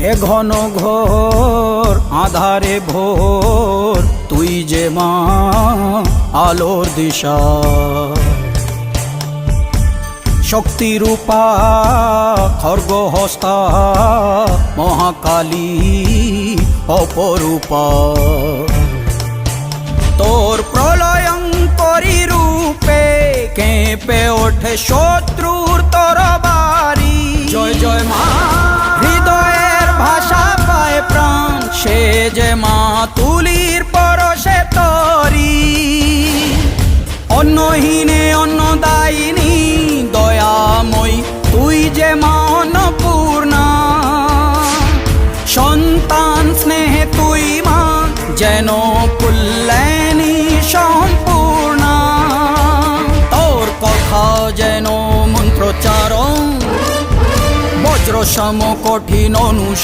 এ ঘন ঘোর আধারে ভোর তুই যে মা আলোর দিশা শক্তিরূপা খর্গহস্তা মহাকালী অপরূপা তোর প্রলয়ঙ্করী রূপে কেঁপে ওঠে শত্রুর তরবারি জয় জয় মা হৃদয়ের ভাষা পায় প্রাণ সে যে মা তুলির পরশে তরি অন্নহীনে অন্নদায়িনী দয়াময়ী তুই যে মা অন্নপূর্ণা সন্তান স্নেহে তুই মা যেন কল্যাণী সম্পূর্ণা তোর কথা যেন মন্ত্রোচ্চারণ বজ্র সম কঠিন অনুশাসন